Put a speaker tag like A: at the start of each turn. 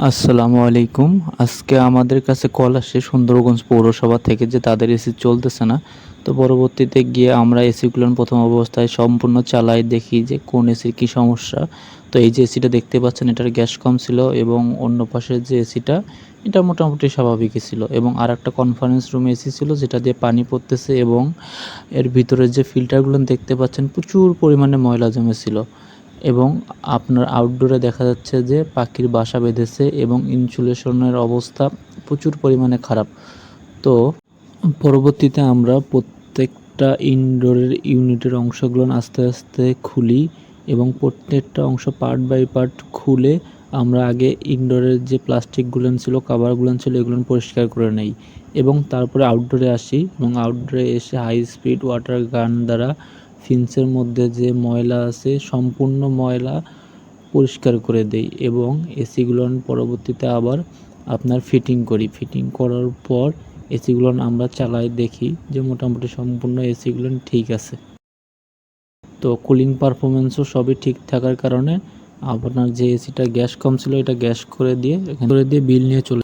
A: আসসালামু আলাইকুম। আজকে আমাদের কাছে কল আসে সুন্দরগঞ্জ পৌরসভা থেকে যে তাদের এসি চলতেছে না। তো পরবর্তীতে গিয়ে আমরা এসিগুলো প্রথম অবস্থায় সম্পূর্ণ চালাই, দেখি যে কোন এসির কী সমস্যা। তো এই যে এসিটা দেখতে পাচ্ছেন, এটার গ্যাস কম ছিল এবং অন্য পাশের যে এসিটা, এটা মোটামুটি স্বাভাবিকই ছিল। এবং আরেকটা কনফারেন্স রুমে এসি ছিল যেটা দিয়ে পানি পড়তেছে, এবং এর ভিতরে যে ফিল্টারগুলো দেখতে পাচ্ছেন প্রচুর পরিমাণে ময়লা জমেছিল। এবং আপনার আউটডোরে দেখা যাচ্ছে যে পাখির বাসা বেঁধেছে এবং ইনসুলেশনের অবস্থা প্রচুর পরিমাণে খারাপ। তো পরবর্তীতে আমরা প্রত্যেকটা ইনডোরের ইউনিটের অংশগুলো আস্তে আস্তে খুলি এবং প্রত্যেকটা অংশ পার্ট বাই পার্ট খুলে আমরা আগে ইনডোরের যে প্লাস্টিকগুলো ছিল, কাভারগুলো ছিল, এগুলো পরিষ্কার করে নেই এবং তারপরে আউটডোরে আসি এবং আউটডোরে এসে হাই স্পিড ওয়াটার গান দ্বারা ফিন্সের মধ্যে যে ময়লা আছে সম্পূর্ণ ময়লা পরিষ্কার করে দেই এবং এসিগুলো পরবর্তীতে আবার আপনার ফিটিং করার পর এসিগুলো আমরা চালাই, দেখি যে মোটামুটি সম্পূর্ণ এসিগুলো ঠিক আছে। তো কুলিং পারফরমেন্সও সবই ঠিক থাকার কারণে আপনার যে এসিটা গ্যাস কম ছিল এটা গ্যাস করে দিয়ে বিল নিয়ে চলে